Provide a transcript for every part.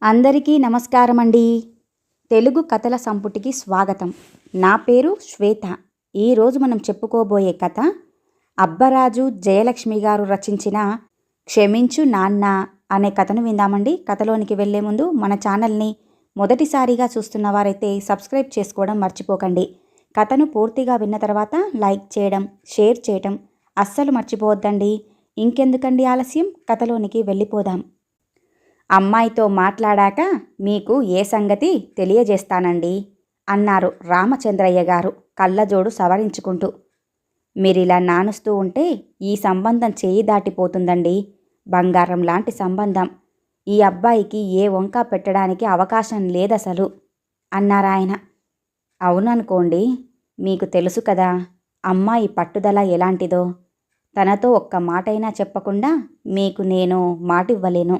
అందరికీ నమస్కారమండి. తెలుగు కథల సంపుటికి స్వాగతం. నా పేరు శ్వేత. ఈరోజు మనం చెప్పుకోబోయే కథ అబ్బరాజు జయలక్ష్మి గారు రచించిన క్షమించు నాన్న అనే కథను విందామండి. కథలోనికి వెళ్లే ముందు మన ఛానల్ని మొదటిసారిగా చూస్తున్న వారైతే సబ్స్క్రైబ్ చేసుకోవడం మర్చిపోకండి. కథను పూర్తిగా విన్న తర్వాత లైక్ చేయడం, షేర్ చేయడం అస్సలు మర్చిపోవద్దండి. ఇంకెందుకండి ఆలస్యం, కథలోనికి వెళ్ళిపోదాం. అమ్మాయితో మాట్లాడాక మీకు ఏ సంగతి తెలియజేస్తానండి అన్నారు రామచంద్రయ్య గారు కళ్ళజోడు సవరించుకుంటూ. మీరిలా నానుస్తూ ఉంటే ఈ సంబంధం చేయి దాటిపోతుందండి. బంగారం లాంటి సంబంధం. ఈ అబ్బాయికి ఏ వంక పెట్టడానికి అవకాశం లేదసలు అన్నారాయన. అవుననుకోండి, మీకు తెలుసు కదా అమ్మాయి పట్టుదల ఎలాంటిదో. తనతో ఒక్క మాటైనా చెప్పకుండా మీకు నేను మాటివ్వలేను.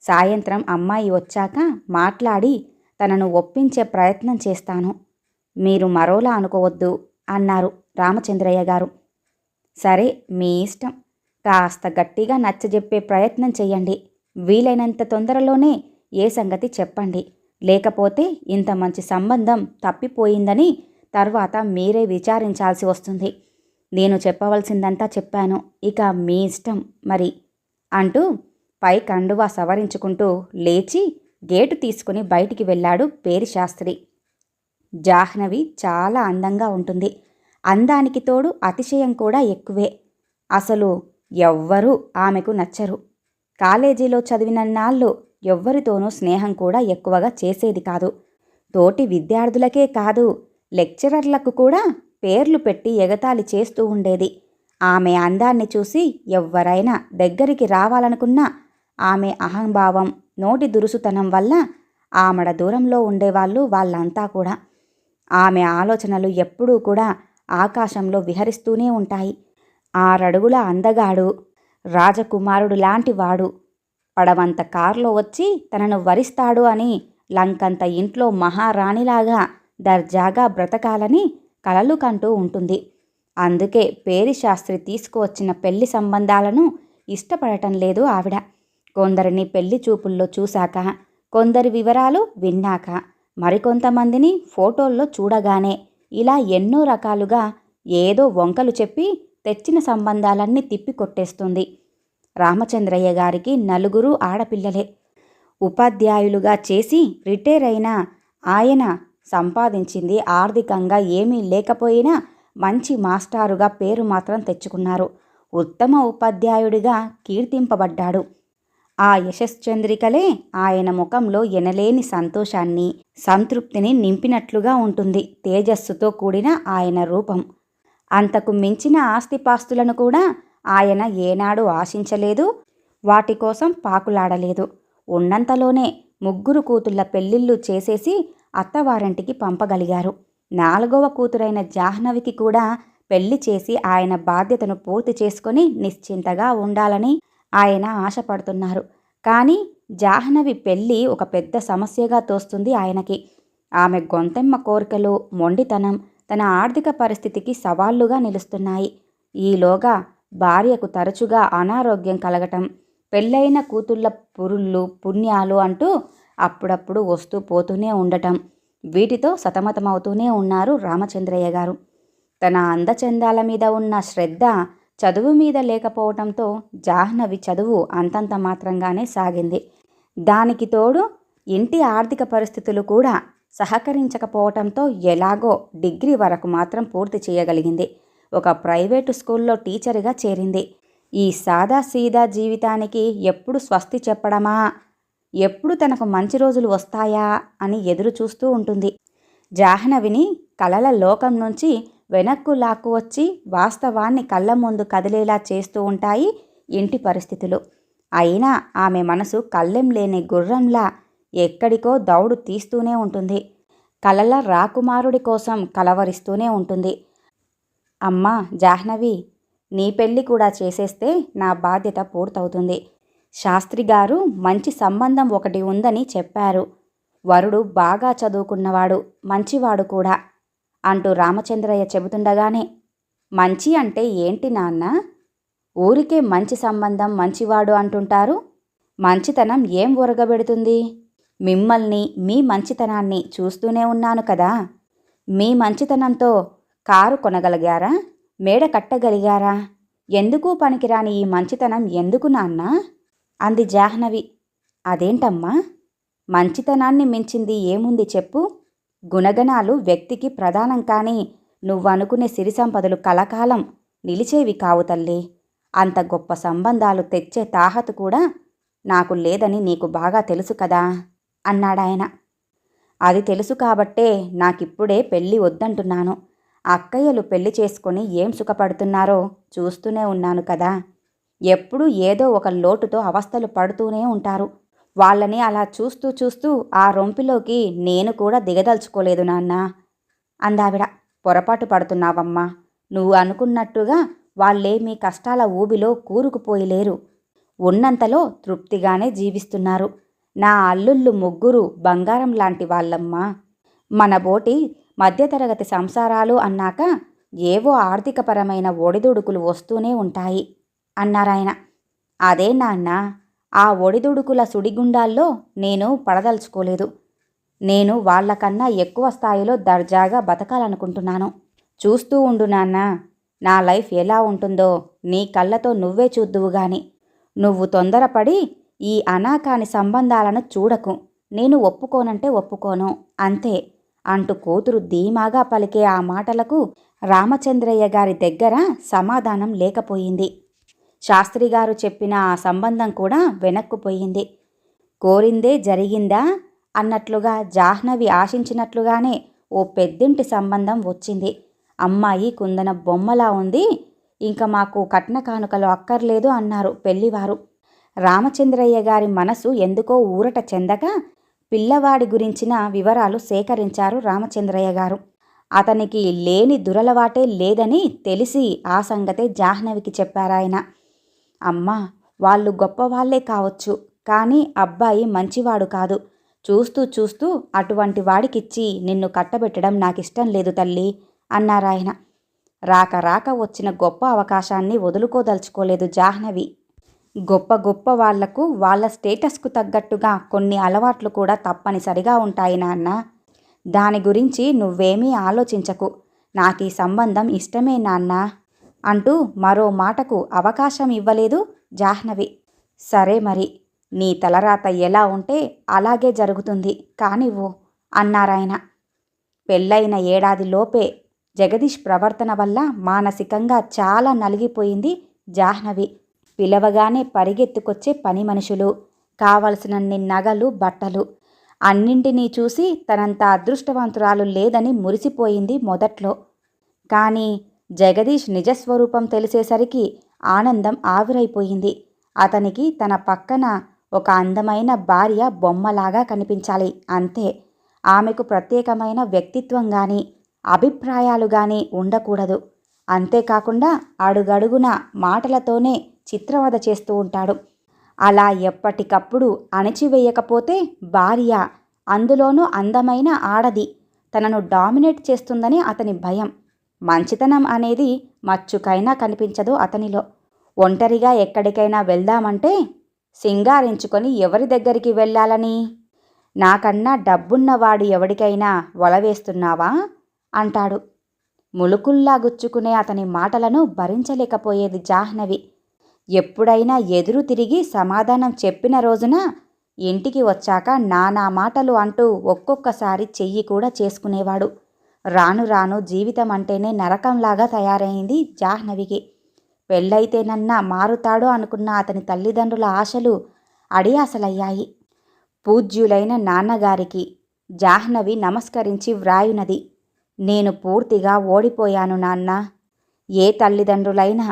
సాయంత్రం అమ్మాయి వచ్చాక మాట్లాడి తనను ఒప్పించే ప్రయత్నం చేస్తాను. మీరు మరోలా అనుకోవద్దు అన్నారు రామచంద్రయ్య గారు. సరే, మీ ఇష్టం. కాస్త గట్టిగా నచ్చజెప్పే ప్రయత్నం చెయ్యండి. వీలైనంత తొందరలోనే ఏ సంగతి చెప్పండి. లేకపోతే ఇంత మంచి సంబంధం తప్పిపోయిందని తర్వాత మీరే విచారించాల్సి వస్తుంది. నేను చెప్పవలసిందంతా చెప్పాను, ఇక మీ ఇష్టం మరి అంటూ పై కండువా సవరించుకుంటూ లేచి గేటు తీసుకుని బయటికి వెళ్ళాడు పేరిశాస్త్రి. జాహ్నవి చాలా అందంగా ఉంటుంది. అందానికి తోడు అతిశయం కూడా ఎక్కువే. అసలు ఎవ్వరూ ఆమెకు నచ్చరు. కాలేజీలో చదివినన్నాళ్ళు ఎవ్వరితోనూ స్నేహం కూడా ఎక్కువగా చేసేది కాదు. తోటి విద్యార్థులకే కాదు, లెక్చరర్లకు కూడా పేర్లు పెట్టి ఎగతాళి చేస్తూ ఉండేది. ఆమె అందాన్ని చూసి ఎవ్వరైనా దగ్గరికి రావాలనుకున్నా ఆమె అహంభావం, నోటి దురుసుతనం వల్ల ఆమెడ దూరంలో ఉండేవాళ్ళు వాళ్ళంతా కూడా. ఆమె ఆలోచనలు ఎప్పుడూ కూడా ఆకాశంలో విహరిస్తూనే ఉంటాయి. 6 అడుగుల అందగాడు, రాజకుమారుడు లాంటి వాడు పడవంత కారులో వచ్చి తనను వరిస్తాడు అని లంకంత ఇంట్లో మహారాణిలాగా దర్జాగా బ్రతకాలని కలలు కంటూ ఉంటుంది. అందుకే పేరిశాస్త్రి తీసుకువచ్చిన పెళ్లి సంబంధాలను ఇష్టపడటం లేదు ఆవిడ. కొందరిని పెళ్లి చూపుల్లో చూశాక, కొందరి వివరాలు విన్నాక, మరికొంతమందిని ఫోటోల్లో చూడగానే ఇలా ఎన్నో రకాలుగా ఏదో వంకలు చెప్పి తెచ్చిన సంబంధాలన్నీ తిప్పికొట్టేస్తుంది. రామచంద్రయ్య గారికి 4 ఆడపిల్లలే. ఉపాధ్యాయులుగా చేసి రిటైర్ అయిన ఆయన సంపాదించింది ఆర్థికంగా ఏమీ లేకపోయినా మంచి మాస్టారుగా పేరు మాత్రం తెచ్చుకున్నారు. ఉత్తమ ఉపాధ్యాయుడిగా కీర్తింపబడ్డాడు. ఆ యశశ్చంద్రికలే ఆయన ముఖంలో ఎనలేని సంతోషాన్ని, సంతృప్తిని నింపినట్లుగా ఉంటుంది తేజస్సుతో కూడిన ఆయన రూపం. అంతకు మించిన ఆస్తిపాస్తులను కూడా ఆయన ఏనాడు ఆశించలేదు, వాటి కోసం పాకులాడలేదు. ఉన్నంతలోనే 3 కూతుళ్ల పెళ్లిళ్ళు చేసేసి అత్తవారింటికి పంపగలిగారు. 4వ కూతురైన జాహ్నవికి కూడా పెళ్లి చేసి ఆయన బాధ్యతను పూర్తి చేసుకొని నిశ్చింతగా ఉండాలని ఆయన ఆశపడుతున్నారు. కానీ జాహ్నవి పెళ్ళి ఒక పెద్ద సమస్యగా తోస్తుంది ఆయనకి. ఆమె గొంతెమ్మ కోరికలు, మొండితనం తన ఆర్థిక పరిస్థితికి సవాళ్లుగా నిలుస్తున్నాయి. ఈలోగా భార్యకు తరచుగా అనారోగ్యం కలగటం, పెళ్ళైన కూతుళ్ళ పురుళ్ళు పుణ్యాలు అంటూ అప్పుడప్పుడు వస్తూ పోతూనే ఉండటం, వీటితో సతమతమవుతూనే ఉన్నారు రామచంద్రయ్య గారు. తన అందచందాల మీద ఉన్న శ్రద్ధ చదువు మీద లేకపోవటంతో జాహ్నవి చదువు అంతంత మాత్రంగానే సాగింది. దానికి తోడు ఇంటి ఆర్థిక పరిస్థితులు కూడా సహకరించకపోవటంతో ఎలాగో డిగ్రీ వరకు మాత్రం పూర్తి చేయగలిగింది. ఒక ప్రైవేటు స్కూల్లో టీచర్గా చేరింది. ఈ సాదాసీదా జీవితానికి ఎప్పుడు స్వస్తి చెప్పడమా, ఎప్పుడు తనకు మంచి రోజులు వస్తాయా అని ఎదురు చూస్తూ ఉంటుంది. జాహ్నవిని కలల లోకం నుంచి వెనక్కు లాక్కు వచ్చి వాస్తవాన్ని కళ్ళ ముందు కదిలేలా చేస్తూ ఉంటాయి ఇంటి పరిస్థితులు. అయినా ఆమె మనసు కళ్ళెం లేని గుర్రంలా ఎక్కడికో దౌడు తీస్తూనే ఉంటుంది. కలల రాకుమారుడి కోసం కలవరిస్తూనే ఉంటుంది. అమ్మా జాహ్నవి, నీ పెళ్ళి కూడా చేసేస్తే నా బాధ్యత పూర్తవుతుంది. శాస్త్రిగారు మంచి సంబంధం ఒకటి ఉందని చెప్పారు. వరుడు బాగా చదువుకున్నవాడు, మంచివాడు కూడా అంటూ రామచంద్రయ్య చెబుతుండగానే, మంచి అంటే ఏంటి నాన్న? ఊరికే మంచి సంబంధం, మంచివాడు అంటుంటారు. మంచితనం ఏం ఒరగబెడుతుంది? మిమ్మల్ని, మీ మంచితనాన్ని చూస్తూనే ఉన్నాను కదా. మీ మంచితనంతో కారు కొనగలిగారా? మేడ కట్టగలిగారా? ఎందుకు పనికిరాని ఈ మంచితనం ఎందుకు నాన్నా? అంది జాహ్నవి. అదేంటమ్మా, మంచితనాన్ని మించింది ఏముంది చెప్పు? గుణగణాలు వ్యక్తికి ప్రధానం కానీ నువ్వనుకునే సిరి సంపదలు కలకాలం నిలిచేవి కావు తల్లి. అంత గొప్ప సంబంధాలు తెచ్చే తాహతు కూడా నాకు లేదని నీకు బాగా తెలుసు కదా అన్నాడాయన. అది తెలుసు కాబట్టే నాకిప్పుడే పెళ్ళి వద్దంటున్నాను. అక్కయ్యలు పెళ్లి చేసుకొని ఏం సుఖపడుతున్నారో చూస్తూనే ఉన్నాను కదా. ఎప్పుడూ ఏదో ఒక లోటుతో అవస్థలు పడుతూనే ఉంటారు. వాళ్ళని అలా చూస్తూ చూస్తూ ఆ రొంపిలోకి నేను కూడా దిగదలుచుకోలేదు నాన్నా అందావిడ. పొరపాటు పడుతున్నావమ్మా. నువ్వు అనుకున్నట్టుగా వాళ్ళే మీ కష్టాల ఊబిలో కూరుకుపోయిలేరు. ఉన్నంతలో తృప్తిగానే జీవిస్తున్నారు. నా అల్లుళ్ళు ముగ్గురు బంగారం లాంటి వాళ్ళమ్మా. మనబోటి మధ్యతరగతి సంసారాలు అన్నాక ఏవో ఆర్థికపరమైన ఒడిదుడుకులు వస్తూనే ఉంటాయి అన్నారాయన. అదే నాన్న, ఆ ఒడిదుడుకుల సుడిగుండాల్లో నేను పడదలుచుకోలేదు. నేను వాళ్లకన్నా ఎక్కువ స్థాయిలో దర్జాగా బతకాలనుకుంటున్నాను. చూస్తూ ఉండు నాన్న, నా లైఫ్ ఎలా ఉంటుందో నీ కళ్ళతో నువ్వే చూద్దువుగాని. నువ్వు తొందరపడి ఈ అనాకాని సంబంధాలను చూడకు. నేను ఒప్పుకోనంటే ఒప్పుకోను, అంతే అంటూ కూతురు ధీమాగా పలికే ఆ మాటలకు రామచంద్రయ్య గారి దగ్గర సమాధానం లేకపోయింది. శాస్త్రిగారు చెప్పిన ఆ సంబంధం కూడా వెనక్కుపోయింది. కోరిందే జరిగిందా అన్నట్లుగా జాహ్నవి ఆశించినట్లుగానే ఓ పెద్దింటి సంబంధం వచ్చింది. అమ్మాయి కుందన బొమ్మలా ఉంది. ఇంక మాకు కట్న కానుకలు అక్కర్లేదు అన్నారు పెళ్లివారు. రామచంద్రయ్య గారి మనసు ఎందుకో ఊరట చెందక పిల్లవాడి గురించిన వివరాలు సేకరించారు రామచంద్రయ్య గారు. అతనికి లేని దురలవాటే లేదని తెలిసి ఆ సంగతే జాహ్నవికి చెప్పారాయన. అమ్మా, వాళ్ళు గొప్పవాళ్లే కావచ్చు, కానీ అబ్బాయి మంచివాడు కాదు. చూస్తూ చూస్తూ అటువంటి వాడికిచ్చి నిన్ను కట్టబెట్టడం నాకిష్టం లేదు తల్లి అన్నారాయన. రాక రాక వచ్చిన గొప్ప అవకాశాన్ని వదులుకోదలుచుకోలేదు జాహ్నవి. గొప్ప గొప్ప వాళ్లకు వాళ్ళ స్టేటస్కు తగ్గట్టుగా కొన్ని అలవాట్లు కూడా తప్పనిసరిగా ఉంటాయి నాన్న. దాని గురించి నువ్వేమీ ఆలోచించకు. నాకీ సంబంధం ఇష్టమే నాన్న అంటూ మరో మాటకు అవకాశం ఇవ్వలేదు జాహ్నవి. సరే మరి, నీ తలరాత ఎలా ఉంటే అలాగే జరుగుతుంది కానివ్వు అన్నారాయన. పెళ్ళైన ఏడాదిలోపే జగదీష్ ప్రవర్తన వల్ల మానసికంగా చాలా నలిగిపోయింది జాహ్నవి. పిలవగానే పరిగెత్తుకొచ్చే పని మనుషులు, కావలసినన్ని నగలు, బట్టలు అన్నింటినీ చూసి తనంత అదృష్టవంతురాలు లేదని మురిసిపోయింది మొదట్లో. కానీ జగదీష్ నిజస్వరూపం తెలిసేసరికి ఆనందం ఆవిరైపోయింది. అతనికి తన పక్కన ఒక అందమైన భార్య బొమ్మలాగా కనిపించాలి, అంతే. ఆమెకు ప్రత్యేకమైన వ్యక్తిత్వం కానీ అభిప్రాయాలు కానీ ఉండకూడదు. అంతేకాకుండా అడుగడుగున మాటలతోనే చిత్రవద చేస్తూ ఉంటాడు. అలా ఎప్పటికప్పుడు అణిచివేయకపోతే భార్య, అందులోనూ అందమైన ఆడది, తనను డామినేట్ చేస్తుందని అతని భయం. మంచితనం అనేది మచ్చుకైనా కనిపించదు అతనిలో. ఒంటరిగా ఎక్కడికైనా వెళ్దామంటే సింగారించుకొని ఎవరి దగ్గరికి వెళ్ళాలని? నాకన్నా డబ్బున్నవాడు ఎవడికైనా వలవేస్తున్నావా అంటాడు. ములుకుల్లా గుచ్చుకునే అతని మాటలను భరించలేకపోయేది జాహ్నవి. ఎప్పుడైనా ఎదురు తిరిగి సమాధానం చెప్పిన రోజున ఇంటికి వచ్చాక నానా మాటలు అంటూ ఒక్కొక్కసారి చెయ్యి కూడా చేసుకునేవాడు. రాను రాను జీవితం అంటేనే నరకంలాగా తయారైంది జాహ్నవికి. పెళ్ళైతేనన్నా మారుతాడు అనుకున్న అతని తల్లిదండ్రుల ఆశలు అడియాసలయ్యాయి. పూజ్యులైన నాన్నగారికి జాహ్నవి నమస్కరించి వ్రాయునది. నేను పూర్తిగా ఓడిపోయాను నాన్న. ఏ తల్లిదండ్రులైనా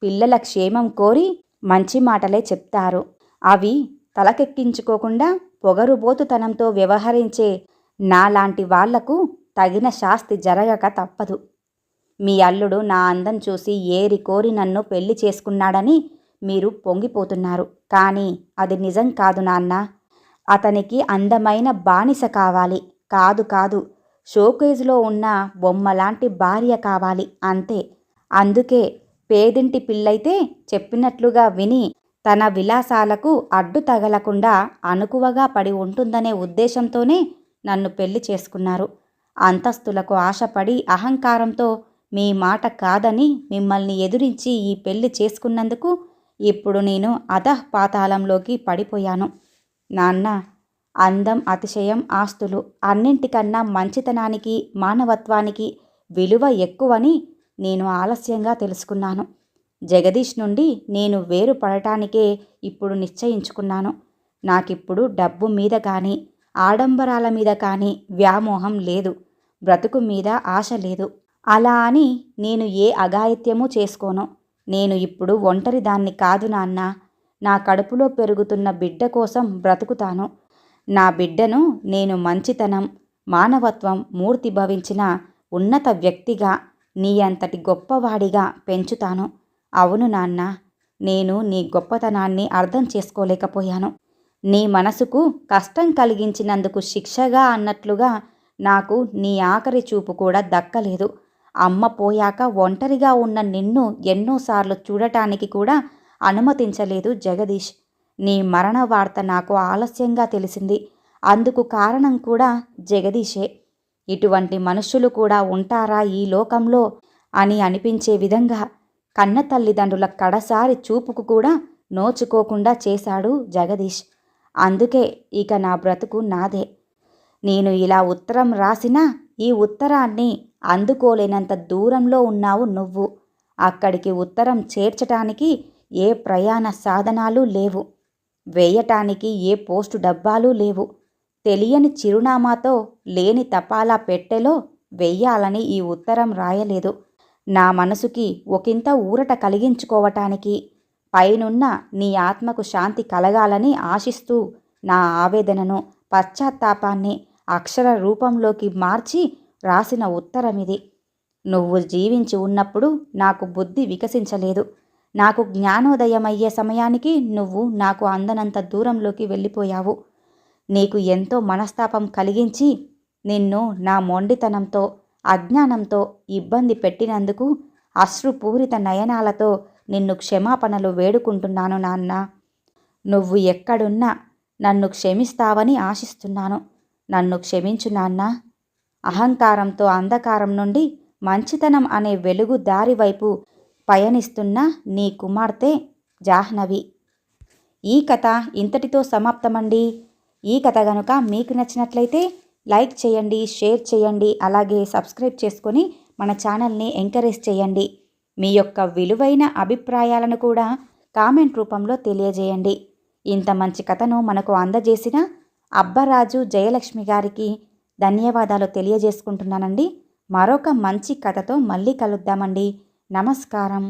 పిల్లల క్షేమం కోరి మంచి మాటలే చెప్తారు. అవి తలకెక్కించుకోకుండా పొగరుబోతుతనంతో వ్యవహరించే నాలాంటి వాళ్లకు తగిన శాస్తి జరగక తప్పదు. మీ అల్లుడు నా అందం చూసి ఏరి కోరి నన్ను పెళ్లి చేసుకున్నాడని మీరు పొంగిపోతున్నారు. కానీ అది నిజం కాదు నాన్న. అతనికి అందమైన బానిస కావాలి. కాదు కాదు, షోకేజ్లో ఉన్న బొమ్మలాంటి భార్య కావాలి, అంతే. అందుకే పేదింటి పిల్లైతే చెప్పినట్లుగా విని తన విలాసాలకు అడ్డు తగలకుండా అణకువగా పడి ఉంటుందనే ఉద్దేశంతోనే నన్ను పెళ్లి చేసుకున్నారు. అంతస్తులకు ఆశపడి అహంకారంతో మీ మాట కాదని మిమ్మల్ని ఎదురించి ఈ పెళ్లి చేసుకున్నందుకు ఇప్పుడు నేను అధఃపాతాళంలోకి పడిపోయాను. నాన్న, అందం, అతిశయం, ఆస్తులు అన్నింటికన్నా మంచితనానికి, మానవత్వానికి విలువ ఎక్కువని నేను ఆలస్యంగా తెలుసుకున్నాను. జగదీష్ నుండి నేను వేరుపడటానికే ఇప్పుడు నిశ్చయించుకున్నాను. నాకిప్పుడు డబ్బు మీద కానీ, ఆడంబరాల మీద కానీ వ్యామోహం లేదు. బ్రతుకు మీద ఆశ లేదు. అలా అని నేను ఏ అఘాయిత్యమూ చేసుకోను. నేను ఇప్పుడు ఒంటరిదాన్ని కాదు నాన్న. నా కడుపులో పెరుగుతున్న బిడ్డ కోసం బ్రతుకుతాను. నా బిడ్డను నేను మంచితనం, మానవత్వం మూర్తిభవించిన ఉన్నత వ్యక్తిగా, నీ అంతటి గొప్పవాడిగా పెంచుతాను. అవును నాన్న, నేను నీ గొప్పతనాన్ని అర్థం చేసుకోలేకపోయాను. నీ మనసుకు కష్టం కలిగించినందుకు శిక్షగా అన్నట్లుగా నాకు నీ ఆఖరి చూపు కూడా దక్కలేదు. అమ్మ పోయాక ఒంటరిగా ఉన్న నిన్ను ఎన్నోసార్లు చూడటానికి కూడా అనుమతించలేదు జగదీష్. నీ మరణ వార్త నాకు ఆలస్యంగా తెలిసింది. అందుకు కారణం కూడా జగదీషే. ఇటువంటి మనుషులు కూడా ఉంటారా ఈ లోకంలో అని అనిపించే విధంగా కన్న తల్లిదండ్రుల కడసారి చూపుకు కూడా నోచుకోకుండా చేశాడు జగదీష్. అందుకే ఇక నా బ్రతుకు నాదే. నేను ఇలా ఉత్తరం రాసినా ఈ ఉత్తరాన్ని అందుకోలేనంత దూరంలో ఉన్నావు నువ్వు. అక్కడికి ఉత్తరం చేర్చటానికి ఏ ప్రయాణ సాధనాలు లేవు. వేయటానికి ఏ పోస్టు డబ్బాలు లేవు. తెలియని చిరునామాతో లేని తపాలా పెట్టెలో వెయ్యాలని ఈ ఉత్తరం రాయలేదు. నా మనసుకి ఒకంత ఊరట కలిగించుకోవటానికి, పైనున్న నీ ఆత్మకు శాంతి కలగాలని ఆశిస్తూ నా ఆవేదనను, పశ్చాత్తాపాన్ని అక్షర రూపంలోకి మార్చి రాసిన ఉత్తరమిది. నువ్వు జీవించి ఉన్నప్పుడు నాకు బుద్ధి వికసించలేదు. నాకు జ్ఞానోదయమయ్యే సమయానికి నువ్వు నాకు అందనంత దూరంలోకి వెళ్ళిపోయావు. నీకు ఎంతో మనస్తాపం కలిగించి నిన్ను నా మొండితనంతో, అజ్ఞానంతో ఇబ్బంది పెట్టినందుకు అశ్రుపూరిత నయనాలతో నిన్ను క్షమాపణలు వేడుకుంటున్నాను నాన్న. నువ్వు ఎక్కడున్నా నన్ను క్షమిస్తావని ఆశిస్తున్నాను. నన్ను క్షమించు నాన్న. అహంకారంతో అంధకారం నుండి మంచితనం అనే వెలుగు దారి వైపు పయనిస్తున్న నీ కుమార్తె జాహ్నవి. ఈ కథ ఇంతటితో సమాప్తమండి. ఈ కథ కనుక మీకు నచ్చినట్లయితే లైక్ చేయండి, షేర్ చేయండి, అలాగే సబ్స్క్రైబ్ చేసుకొని మన ఛానల్ని ఎంకరేజ్ చేయండి. మీ యొక్క విలువైన అభిప్రాయాలను కూడా కామెంట్ రూపంలో తెలియజేయండి. ఇంత మంచి కథను మనకు అందజేసిన అబ్బరాజు జయలక్ష్మి గారికి ధన్యవాదాలు తెలియజేసుకుంటున్నానండి. మరొక మంచి కథతో మళ్ళీ కలుద్దామండి. నమస్కారం.